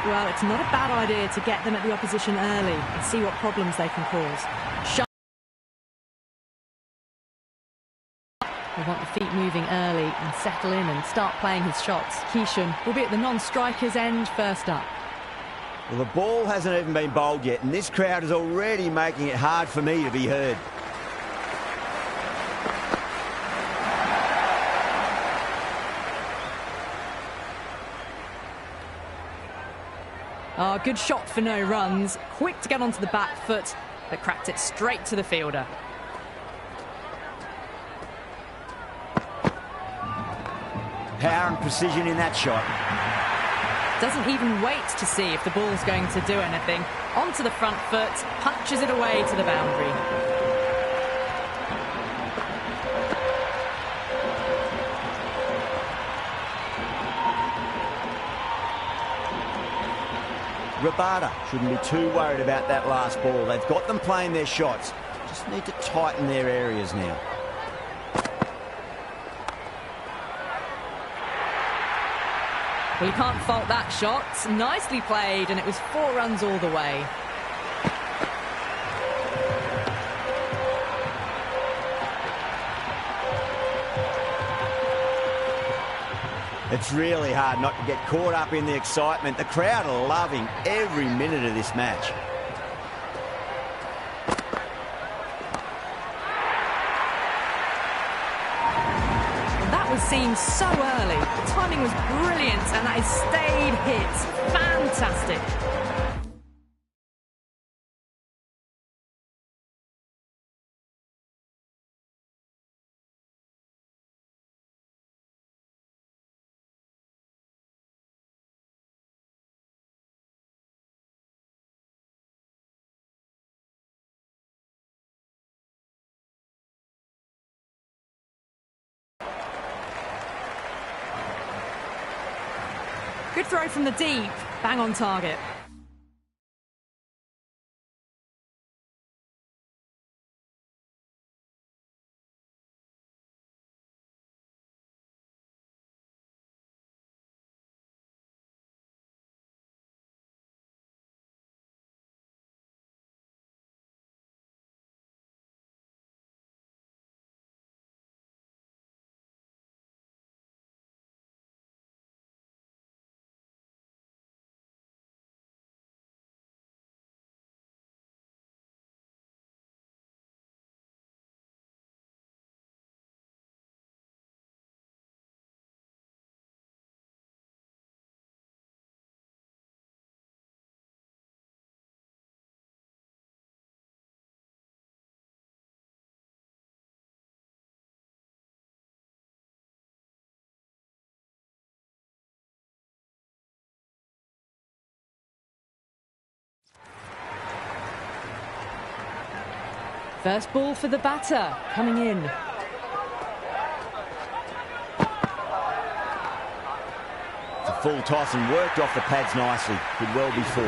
Well, it's not a bad idea to get them at the opposition early and see what problems they can cause. We want the feet moving early and settle in and start playing his shots. Keeshan will be at the non-striker's end first up. Well, the ball hasn't even been bowled yet, and this crowd is already making it hard for me to be heard. Oh, good shot for no runs. Quick to get onto the back foot, but cracked it straight to the fielder. Power and precision in that shot. Doesn't even wait to see if the ball's going to do anything. Onto the front foot, punches it away to the boundary. Rabada shouldn't be too worried about that last ball. They've got them playing their shots. Just need to tighten their areas now. Well, you can't fault that shot. Nicely played, and it was 4 runs all the way. It's really hard not to get caught up in the excitement. The crowd are loving every minute of this match. Was seen so early. The timing was brilliant, and that is stayed hits. Fantastic. Good throw from the deep, bang on target. First ball for the batter, coming in. It's a full toss and worked off the pads nicely. Could well be 4.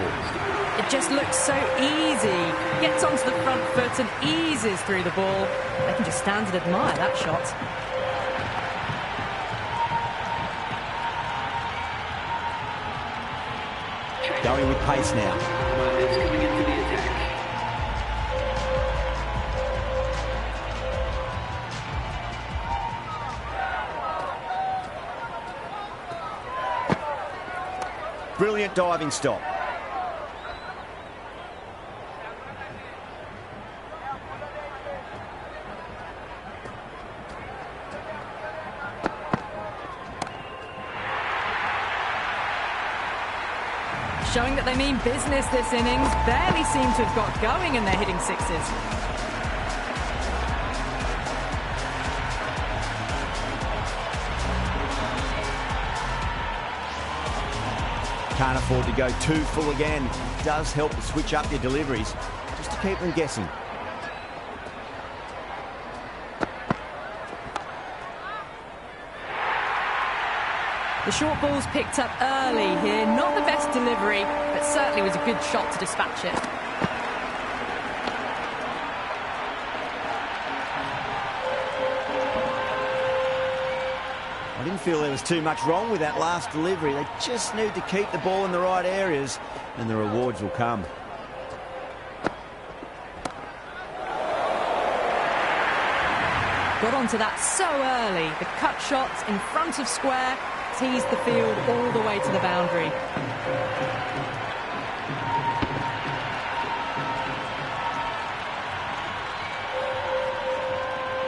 It just looks so easy. Gets onto the front foot and eases through the ball. They can just stand and admire that shot. Going with pace now. Coming into the attack. Brilliant diving stop. Showing that they mean business this innings. Barely seem to have got going and they're hitting sixes. Can't afford to go too full again. It does help to switch up your deliveries, just to keep them guessing. The short ball's picked up early here. Not the best delivery, but certainly was a good shot to dispatch it. I didn't feel there was too much wrong with that last delivery. They just need to keep the ball in the right areas and the rewards will come. Got onto that so early. The cut shots in front of square teased the field all the way to the boundary.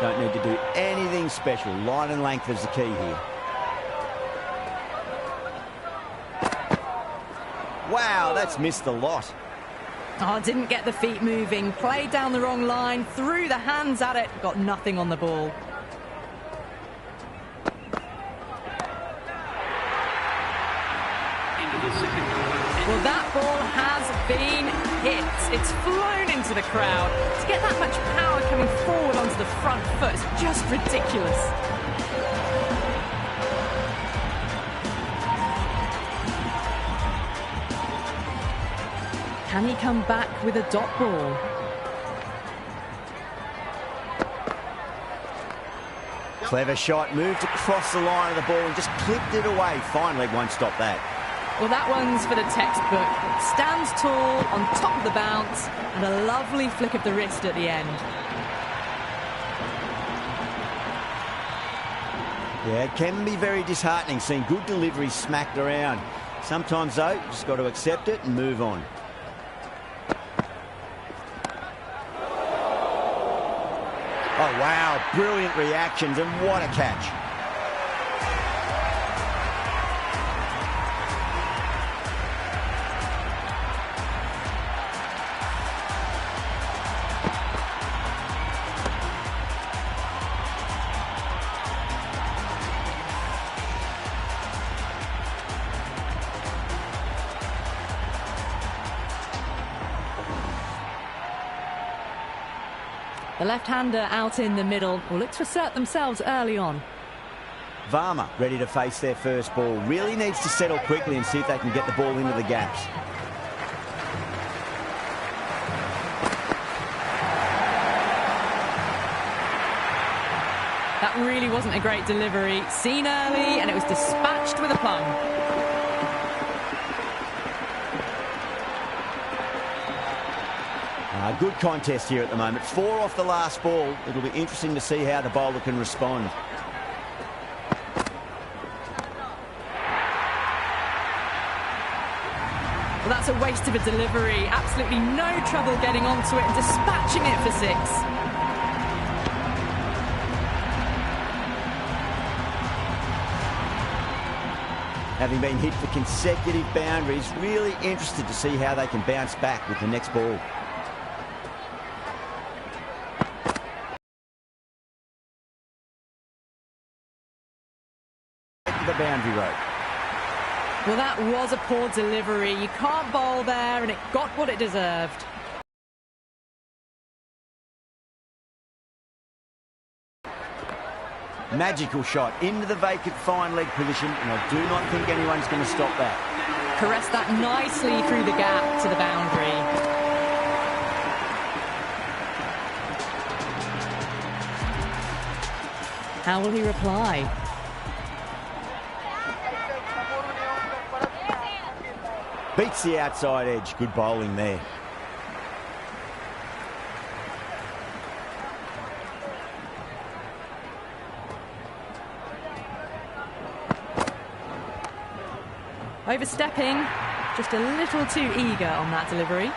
Don't need to do anything special. Line and length is the key here. Wow, that's missed a lot. Oh, didn't get the feet moving. Played down the wrong line. Threw the hands at it. Got nothing on the ball. Well, that ball has been hit. It's flown into the crowd. To get that much power coming forward onto the front foot is just ridiculous. Can he come back with a dot ball? Clever shot, moved across the line of the ball and just clipped it away. Fine leg won't stop that. Well, that one's for the textbook. Stands tall on top of the bounce and a lovely flick of the wrist at the end. Yeah, it can be very disheartening seeing good deliveries smacked around. Sometimes, though, just got to accept it and move on. Oh, wow, brilliant reactions and what a catch. The left-hander out in the middle will look to assert themselves early on. Varma ready to face their first ball. Really needs to settle quickly and see if they can get the ball into the gaps. That really wasn't a great delivery. Seen early and it was dispatched with a plum. Good contest here at the moment. 4 off the last ball. It'll be interesting to see how the bowler can respond. Well, that's a waste of a delivery. Absolutely no trouble getting onto it and dispatching it for 6. Having been hit for consecutive boundaries, really interested to see how they can bounce back with the next ball. The boundary rope. Well, that was a poor delivery. You can't bowl there, and it got what it deserved. Magical shot into the vacant fine leg position, and I do not think anyone's going to stop that. Caressed that nicely through the gap to the boundary. How will he reply? Beats the outside edge. Good bowling there. Overstepping, just a little too eager on that delivery.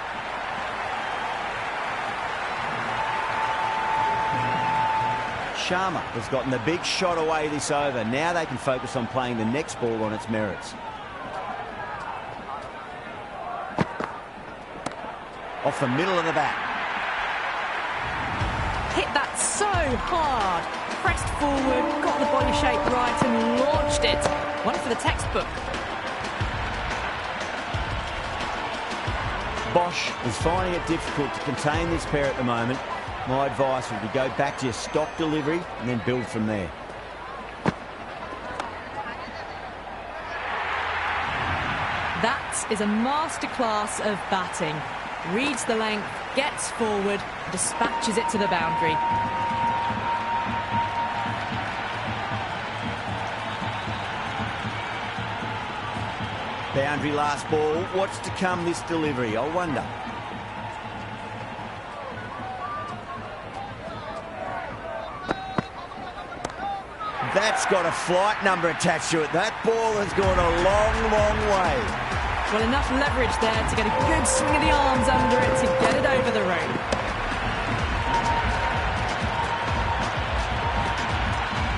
Sharma has gotten the big shot away this over. Now they can focus on playing the next ball on its merits. Off the middle of the bat. Hit that so hard. Pressed forward, got the body shape right and launched it. One for the textbook. Bosch is finding it difficult to contain this pair at the moment. My advice would be go back to your stock delivery and then build from there. That is a masterclass of batting. Reads the length, gets forward, dispatches it to the boundary. Boundary last ball. What's to come this delivery, I wonder. That's got a flight number attached to it. That ball has gone a long, long way. Well, enough leverage there to get a good swing of the arms under it to get it over the rope.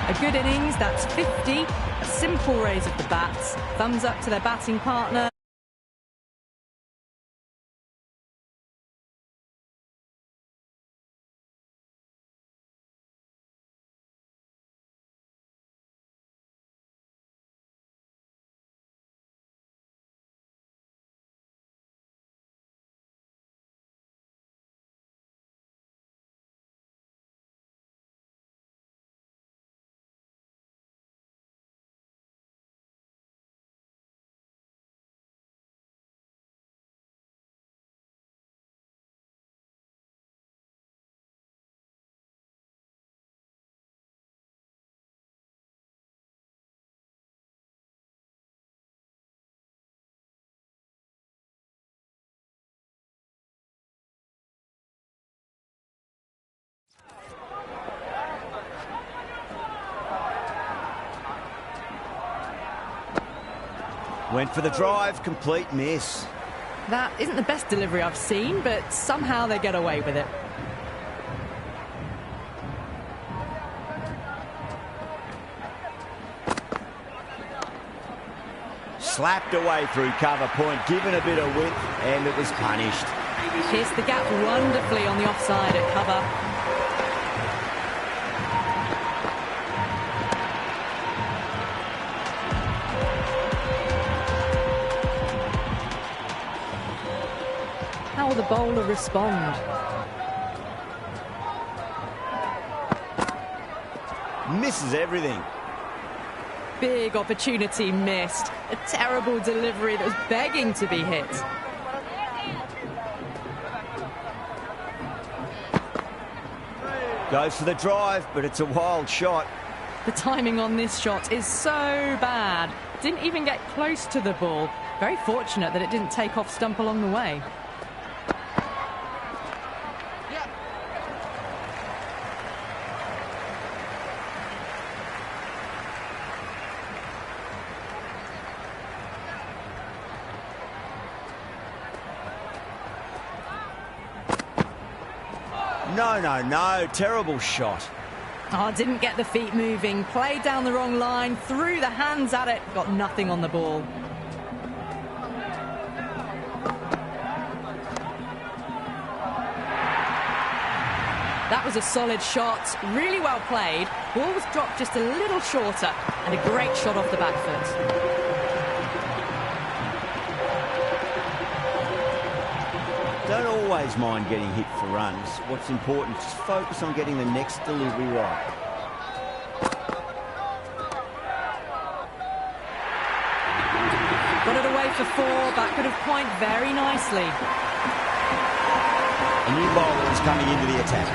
A good innings, that's 50. A simple raise of the bats. Thumbs up to their batting partner. Went for the drive, complete miss. That isn't the best delivery I've seen, but somehow they get away with it. Slapped away through cover point, given a bit of width, and it was punished. Pierced the gap wonderfully on the offside at cover. How will the bowler respond? Misses everything. Big opportunity missed. A terrible delivery that was begging to be hit. Goes for the drive, but it's a wild shot. The timing on this shot is so bad. Didn't even get close to the ball. Very fortunate that it didn't take off stump along the way. No, terrible shot. Oh, didn't get the feet moving, played down the wrong line, threw the hands at it, got nothing on the ball. That was a solid shot, really well played. Ball was dropped just a little shorter, and a great shot off the back foot. Don't always mind getting hit for runs. What's important is just focus on getting the next delivery right. Got it away for 4, back could have point very nicely. A new bowler is coming into the attack.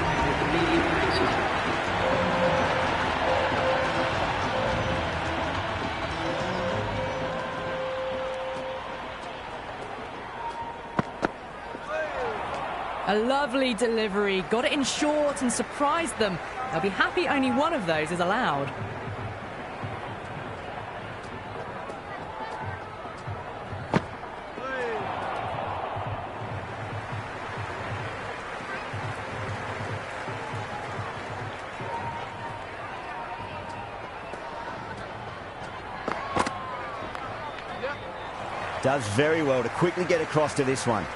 A lovely delivery, got it in short and surprised them. They'll be happy only one of those is allowed. Does very well to quickly get across to this one.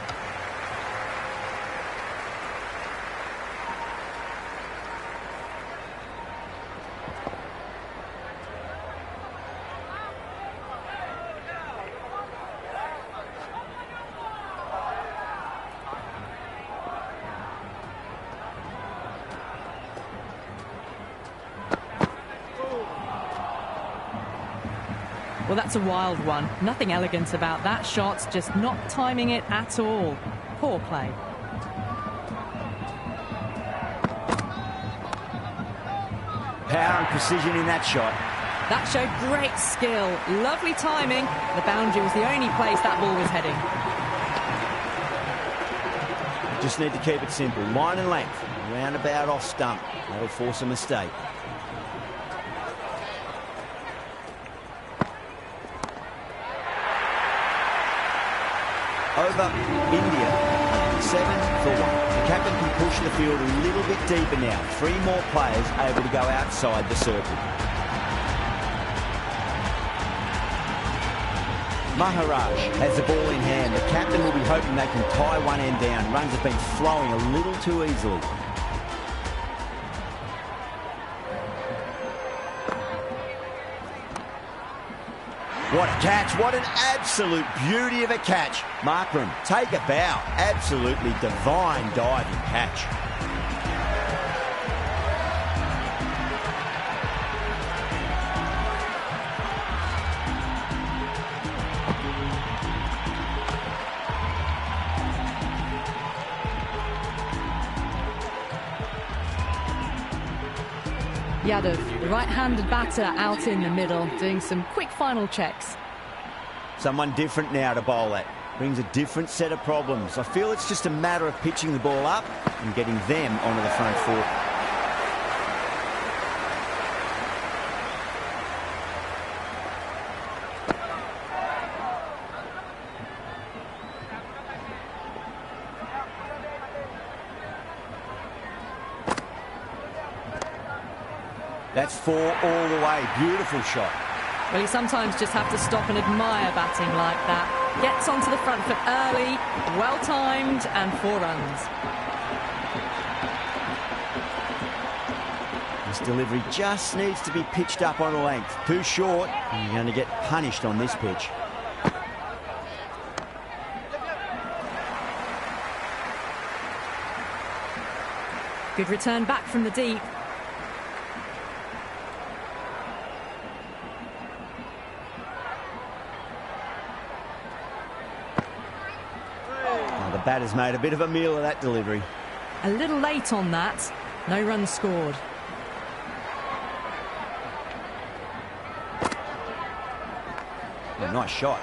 Well, that's a wild one. Nothing elegant about that shot, just not timing it at all. Poor play. Power and precision in that shot. That showed great skill. Lovely timing. The boundary was the only place that ball was heading. Just need to keep it simple. Line and length. Roundabout off stump. That'll force a mistake. Over India, 7-1. The captain can push the field a little bit deeper now. 3 more players able to go outside the circle. Maharaj has the ball in hand. The captain will be hoping they can tie one end down. Runs have been flowing a little too easily. What a catch. What an absolute beauty of a catch. Markram, take a bow. Absolutely divine diving catch. Yadav, the right-handed batter, out in the middle, doing some quick final checks. Someone different now to bowl at. Brings a different set of problems. I feel it's just a matter of pitching the ball up and getting them onto the front foot. That's 4 all the way. Beautiful shot. Well, you sometimes just have to stop and admire batting like that. Gets onto the front foot early, well-timed, and 4 runs. This delivery just needs to be pitched up on a length. Too short, and you're going to get punished on this pitch. Good return back from the deep. The batter's made a bit of a meal of that delivery. A little late on that. No runs scored. Oh, nice shot.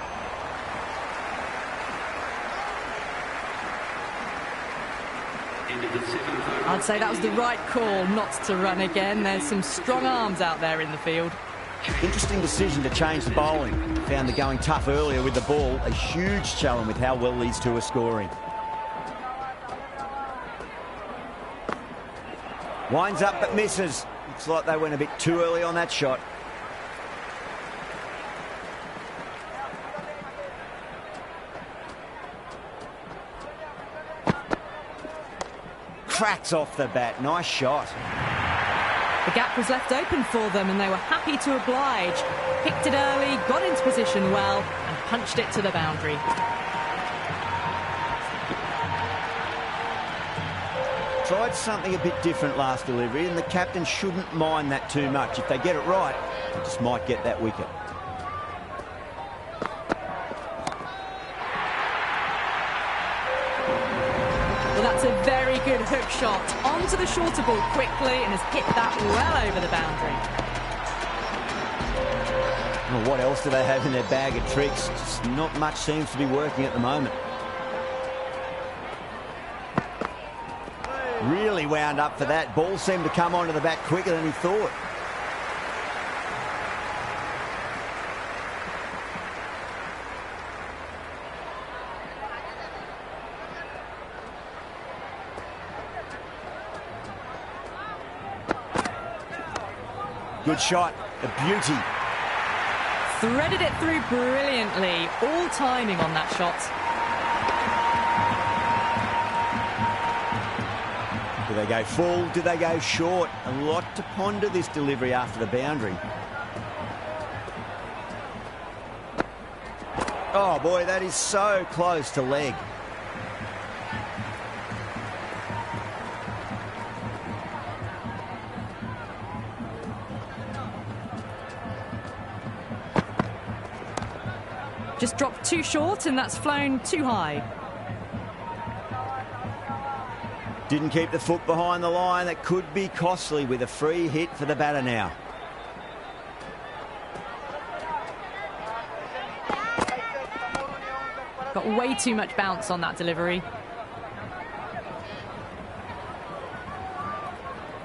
I'd say that was the right call not to run again. There's some strong arms out there in the field. Interesting decision to change the bowling. Found the going tough earlier with the ball. A huge challenge with how well these two are scoring. Winds up but misses. Looks like they went a bit too early on that shot. Cracks off the bat. Nice shot. The gap was left open for them and they were happy to oblige. Picked it early, got into position well and punched it to the boundary. Tried something a bit different last delivery and the captain shouldn't mind that too much. If they get it right, they just might get that wicket. Well, that's a very good hook shot. Onto the shorter ball quickly and has hit that well over the boundary. Well, what else do they have in their bag of tricks? Just not much seems to be working at the moment. Really wound up for that. Ball seemed to come onto the bat quicker than he thought. Good shot, a beauty. Threaded it through brilliantly. All timing on that shot. Do they go full? Do they go short? A lot to ponder this delivery after the boundary. Oh boy, that is so close to leg. Just dropped too short and that's flown too high. Didn't keep the foot behind the line. That could be costly with a free hit for the batter now. Got way too much bounce on that delivery.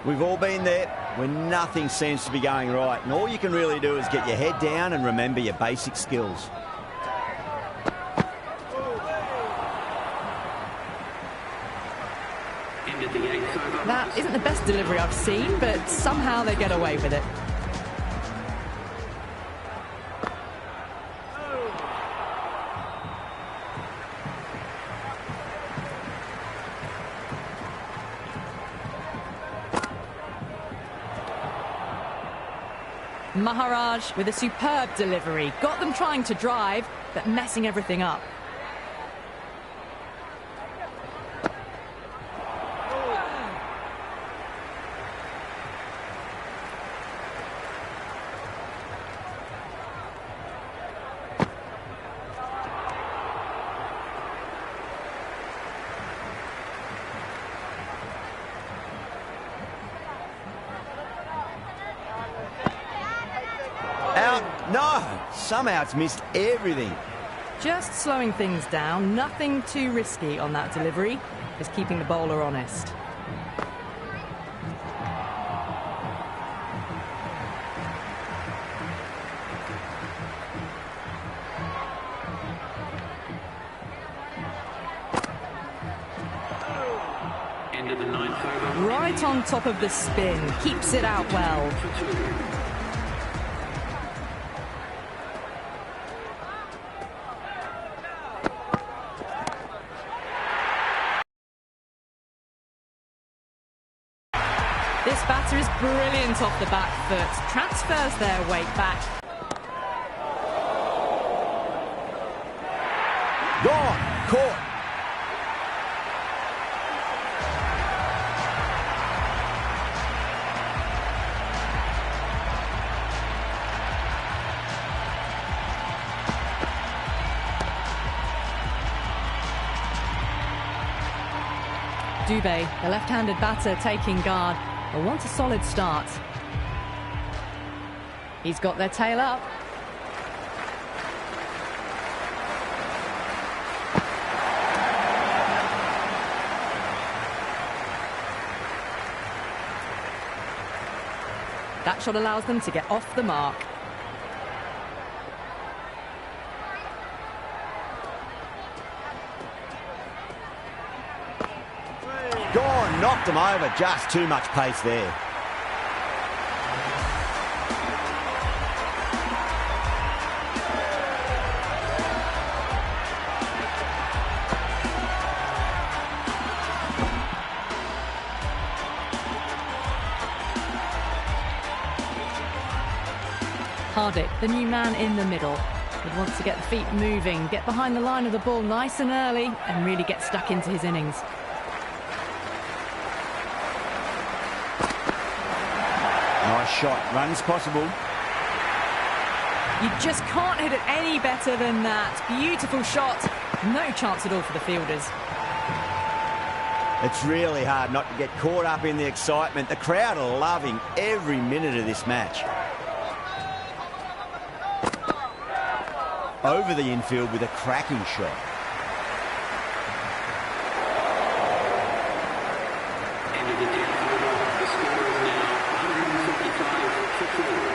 We've all been there when nothing seems to be going right, and all you can really do is get your head down and remember your basic skills. That isn't the best delivery I've seen, but somehow they get away with it. Maharaj with a superb delivery. Got them trying to drive, but messing everything up. No, somehow it's missed everything. Just slowing things down, nothing too risky on that delivery, just keeping the bowler honest. End of the ninth over. Right on top of the spin, keeps it out well. This batter is brilliant off the back foot, transfers their weight back. Gone, caught. Dubé, the left-handed batter, taking guard. They'll want a solid start. He's got their tail up. That shot allows them to get off the mark. Gone, knocked him over, just too much pace there. Haptic, the new man in the middle, would want to get the feet moving, get behind the line of the ball nice and early, and really get stuck into his innings. Nice shot, runs possible. You just can't hit it any better than that. Beautiful shot, no chance at all for the fielders. It's really hard not to get caught up in the excitement. The crowd are loving every minute of this match. Over the infield with a cracking shot.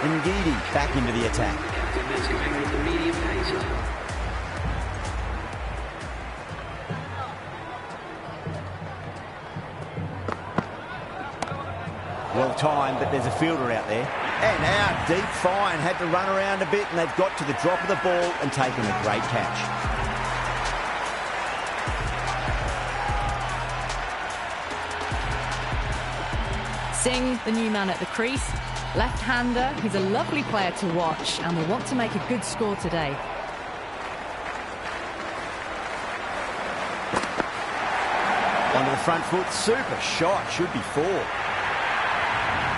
Ngidi back into the attack. Well timed, but there's a fielder out there. And out deep fine, had to run around a bit, and they've got to the drop of the ball and taken a great catch. Singh, the new man at the crease. Left-hander, he's a lovely player to watch and will want to make a good score today. Onto the front foot, super shot, should be four.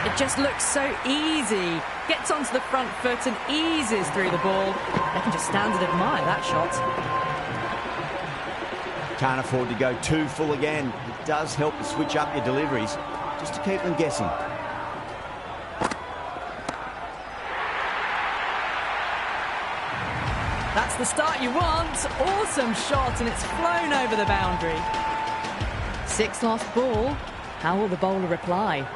It just looks so easy. Gets onto the front foot and eases through the ball. They can just stand and admire that shot. Can't afford to go too full again. It does help to switch up your deliveries, just to keep them guessing. That's the start you want. Awesome shot, and it's flown over the boundary. 6 lost ball. How will the bowler reply?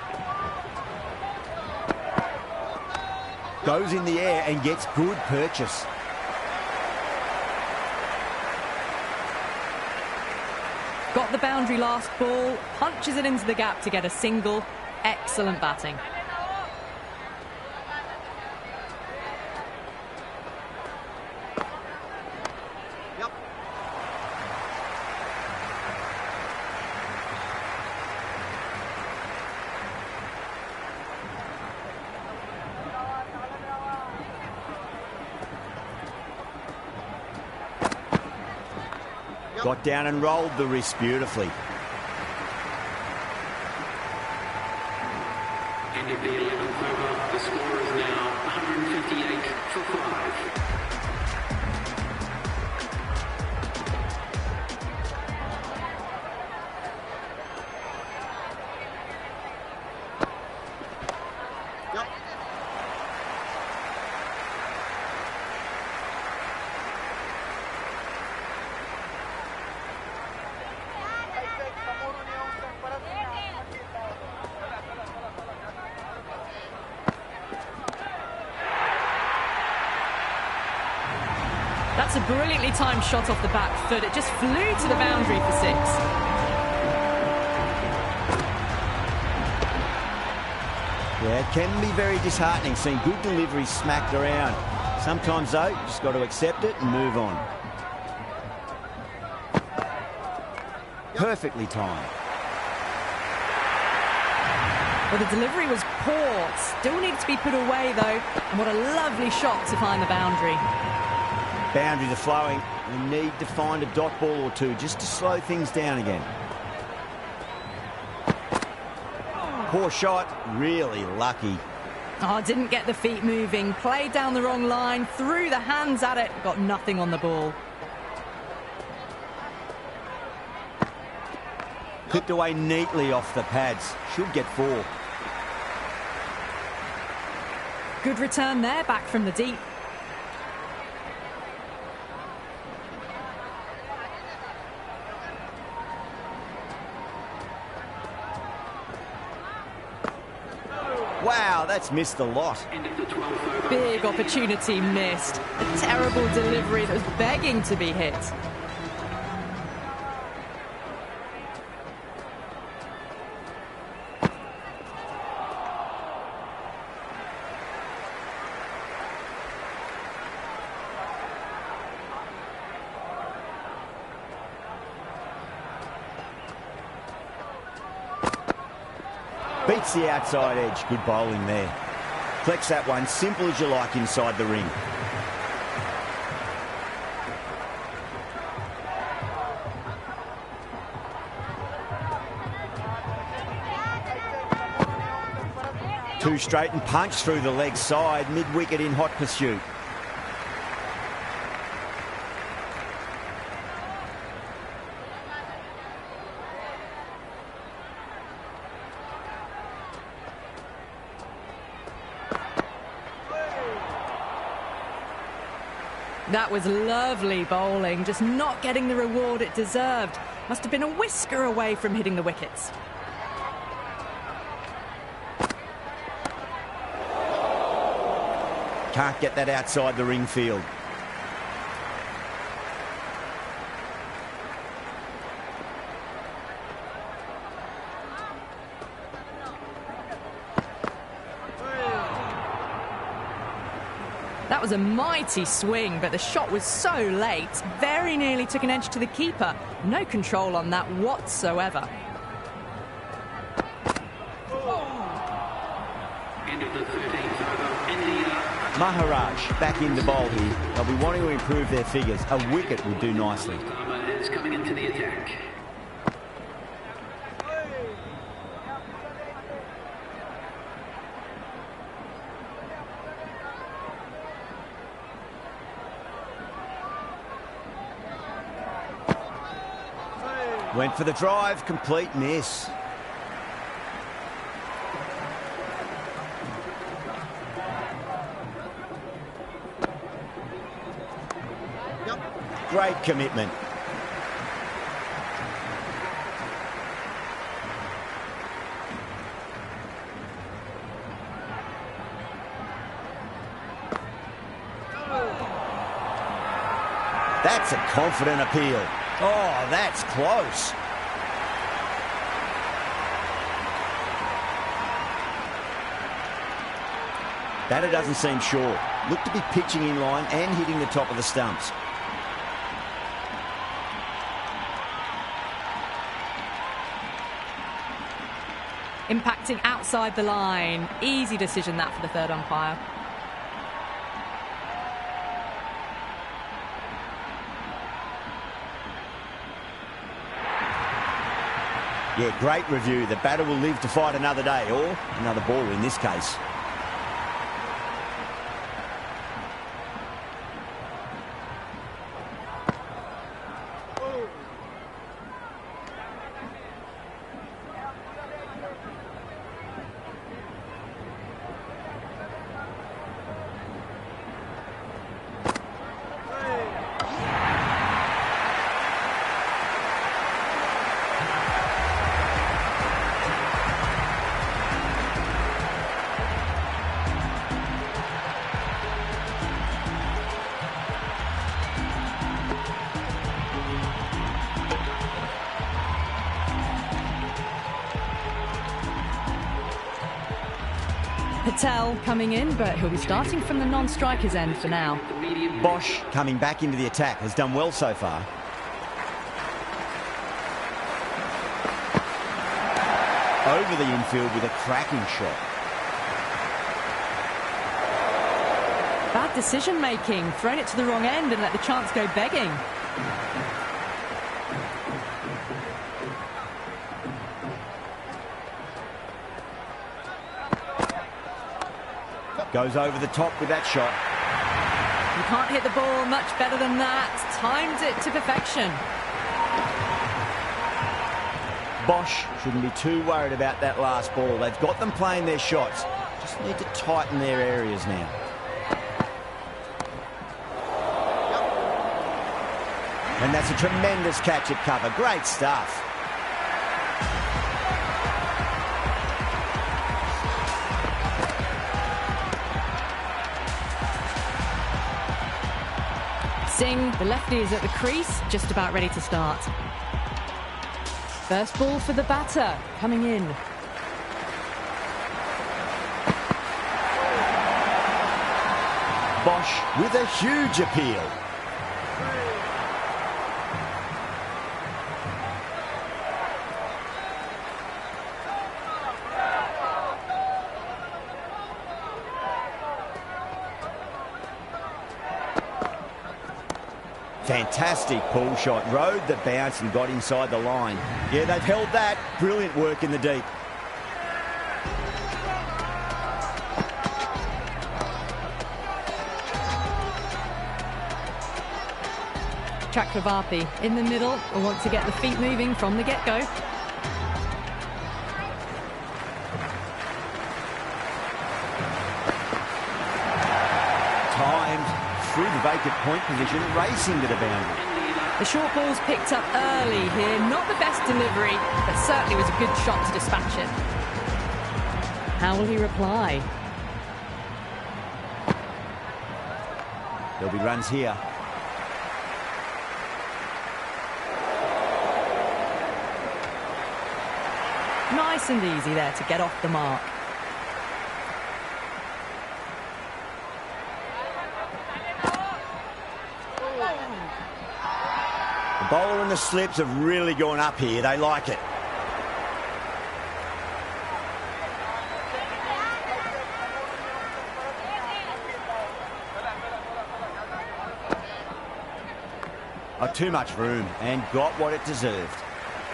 Goes in the air and gets good purchase. Got the boundary last ball, punches it into the gap to get a single. Excellent batting. Got down and rolled the wrist beautifully. End of the 11th over. The score is now 158 for 5. That's a brilliantly timed shot off the back foot. It just flew to the boundary for 6. Yeah, it can be very disheartening seeing good deliveries smacked around. Sometimes, though, you just got to accept it and move on. Perfectly timed. Well, the delivery was poor. Still needs to be put away, though. And what a lovely shot to find the boundary. Boundaries are flowing. We need to find a dot ball or two just to slow things down again. Poor shot, really lucky. Oh, didn't get the feet moving. Played down the wrong line, threw the hands at it, got nothing on the ball. Clipped away neatly off the pads. Should get 4. Good return there, back from the deep. Wow, that's missed a lot. Big opportunity missed. A terrible delivery that was begging to be hit. Beats the outside edge. Good bowling there. Flex that one, simple as you like inside the ring. Two straight and punch through the leg side, mid-wicket in hot pursuit. That was lovely bowling, just not getting the reward it deserved. Must have been a whisker away from hitting the wickets. Can't get that outside the ring field. That was a mighty swing, but the shot was so late. Very nearly took an edge to the keeper. No control on that whatsoever. End of the 13th over. India. Maharaj back in the bowl here. They'll be wanting to improve their figures. A wicket would do nicely. Farmer is coming into the attack. Went for the drive, complete miss. Great commitment. That's a confident appeal. Oh, that's close. Batter doesn't seem sure. Looked to be pitching in line and hitting the top of the stumps. Impacting outside the line. Easy decision that for the third umpire. Yeah, great review. The batter will live to fight another day, or another ball in this case. Patel coming in, but he'll be starting from the non-striker's end for now. Bosch coming back into the attack, has done well so far. Over the infield with a cracking shot. Bad decision making, thrown it to the wrong end and let the chance go begging. Goes over the top with that shot. You can't hit the ball much better than that. Timed it to perfection. Bosch shouldn't be too worried about that last ball. They've got them playing their shots. Just need to tighten their areas now. And that's a tremendous catch at cover. Great stuff. Singh, the lefty, is at the crease, just about ready to start. First ball for the batter, coming in. Bosch with a huge appeal. Fantastic pull shot, rode the bounce and got inside the line. Yeah, they've held that. Brilliant work in the deep. Chakravarti in the middle, will want to get the feet moving from the get-go. Timed through the vacant point position, racing to the boundary. The short ball's picked up early here. Not the best delivery, but certainly was a good shot to dispatch it. How will he reply? There'll be runs here. Nice and easy there to get off the mark. The bowler and the slips have really gone up here. They like it. Oh, too much room and got what it deserved.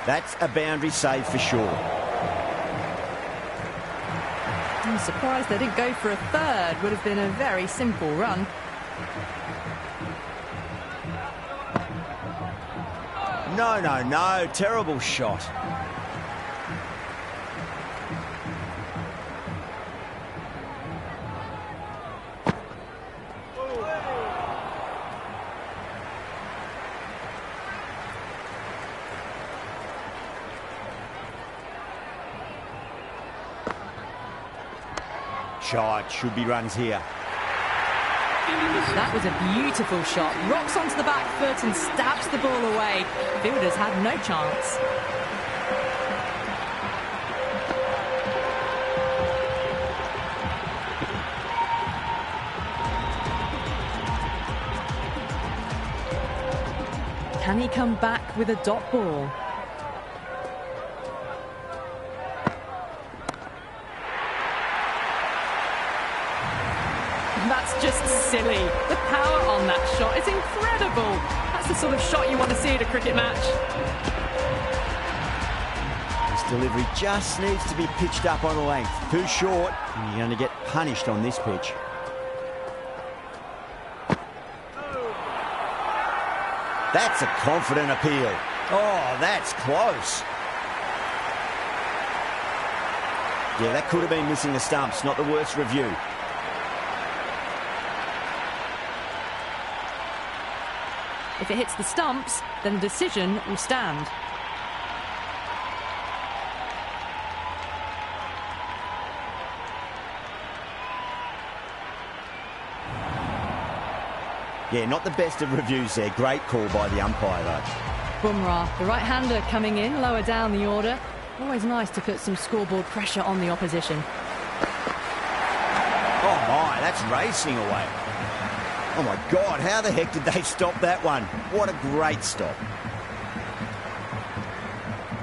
That's a boundary save for sure. I'm surprised they didn't go for a third. Would have been a very simple run. No, no, no. Terrible shot. Shot, should be runs here. That was a beautiful shot. Rocks onto the back foot and stabs the ball away. Fielders had no chance. Can he come back with a dot ball? That's just silly. The power on that shot is incredible. That's the sort of shot you want to see at a cricket match. This delivery just needs to be pitched up on a length. Too short, and you're going to get punished on this pitch. That's a confident appeal. Oh, that's close. Yeah, that could have been missing the stumps. Not the worst review. If it hits the stumps, then the decision will stand. Yeah, not the best of reviews there. Great call by the umpire, though. Bumrah, the right-hander coming in, lower down the order. Always nice to put some scoreboard pressure on the opposition. Oh, my, that's racing away. Oh, my God, how the heck did they stop that one? What a great stop.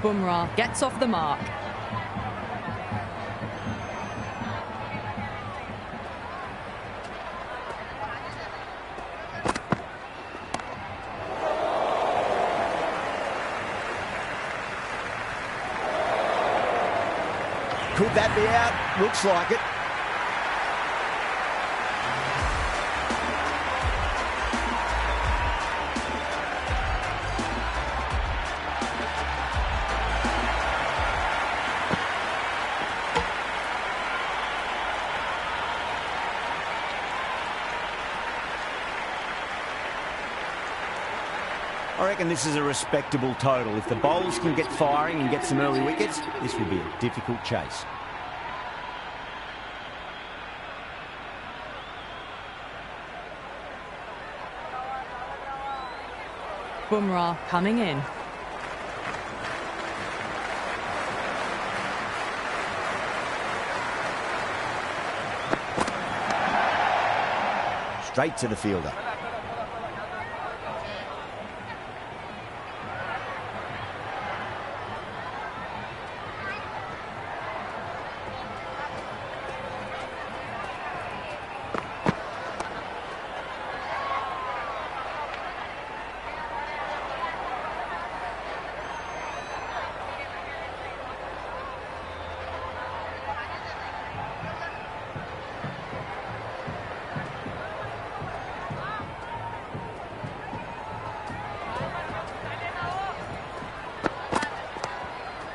Bumrah gets off the mark. Could that be out? Looks like it. I reckon this is a respectable total. If the bowlers can get firing and get some early wickets, this will be a difficult chase. Bumrah coming in. Straight to the fielder.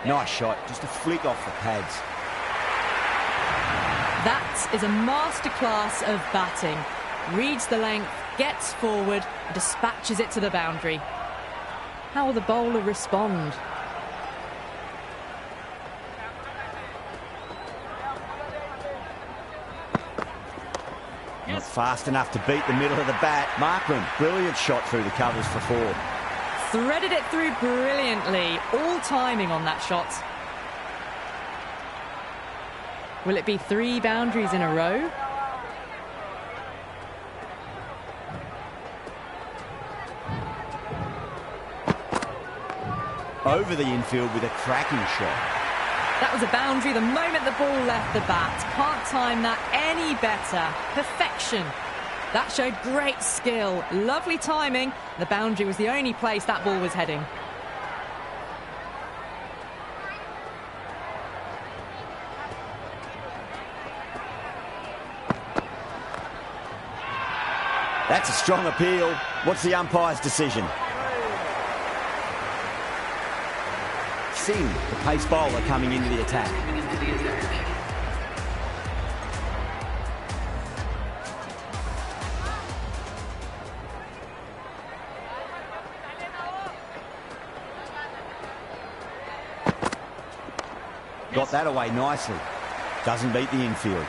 Nice shot, just a flick off the pads. That is a masterclass of batting. Reads the length, gets forward, and dispatches it to the boundary. How will the bowler respond? Not fast enough to beat the middle of the bat. Markram, brilliant shot through the covers for 4. Threaded it through brilliantly. All timing on that shot. Will it be 3 boundaries in a row? Over the infield with a cracking shot. That was a boundary the moment the ball left the bat. Can't time that any better. Perfection. That showed great skill. Lovely timing. The boundary was the only place that ball was heading. That's a strong appeal. What's the umpire's decision? Singh, the pace bowler, coming into the attack. Got that away nicely. Doesn't beat the infield.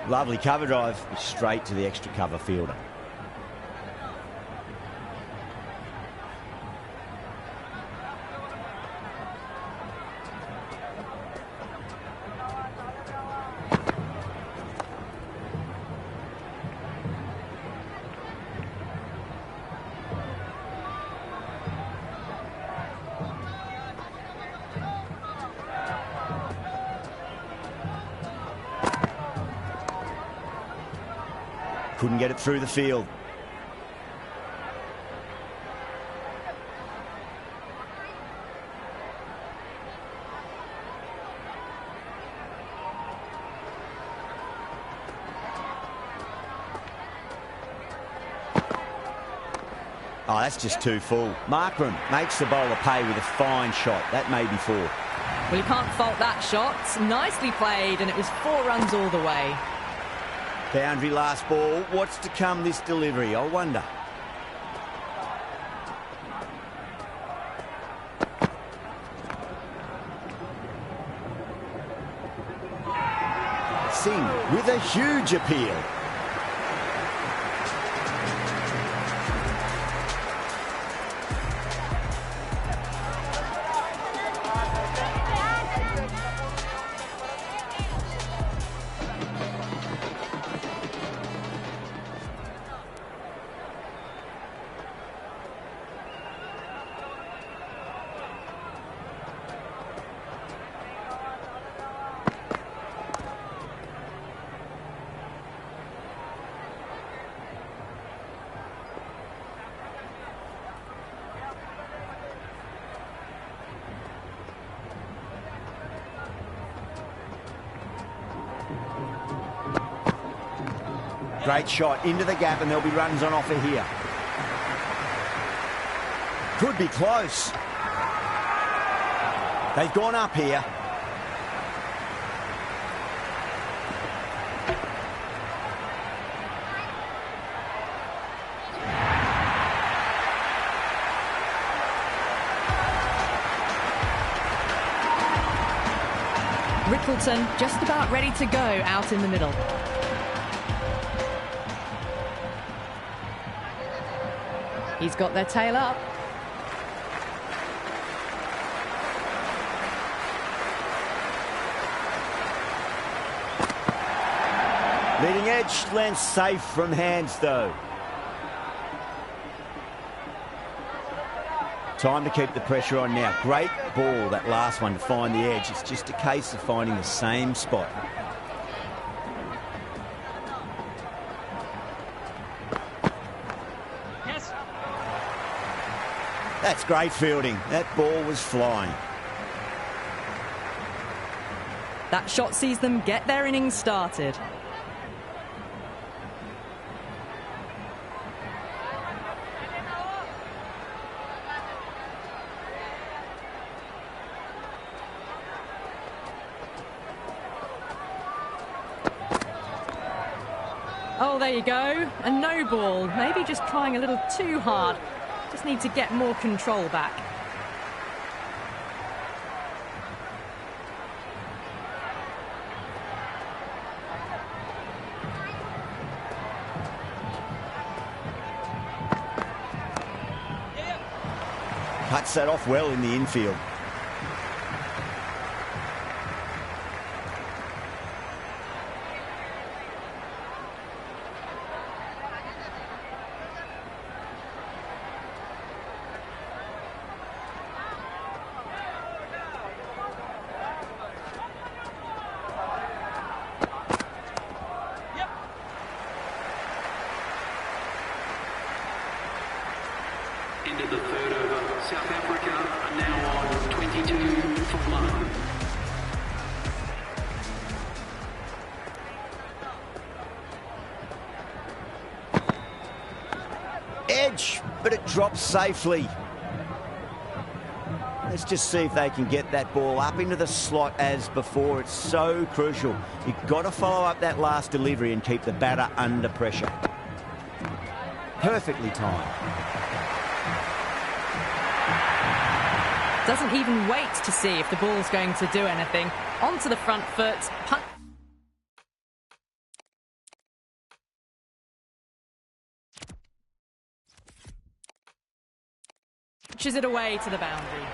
Lovely cover drive, straight to the extra cover fielder. Couldn't get it through the field. Oh, that's just too full. Markram makes the bowler pay with a fine shot. That may be 4. Well, you can't fault that shot. Nicely played, and it was 4 runs all the way. Boundary last ball. What's to come this delivery? I wonder. Singh with a huge appeal. Great shot into the gap, and there'll be runs on offer here. Could be close. They've gone up here. Rickleton just about ready to go out in the middle. He's got their tail up. Leading edge length safe from hands though. Time to keep the pressure on now. Great ball, that last one, to find the edge. It's just a case of finding the same spot. That's great fielding. That ball was flying. That shot sees them get their innings started. Oh, there you go. A no ball. Maybe just trying a little too hard. Just need to get more control back. Cuts that off well in the infield. Into the third over. South Africa are now on 22 for 1. Edge, but it drops safely. Let's just see if they can get that ball up into the slot as before. It's so crucial. You've got to follow up that last delivery and keep the batter under pressure. Perfectly timed. Doesn't even wait to see if the ball's going to do anything. Onto the front foot, punt pushes it away to the boundary.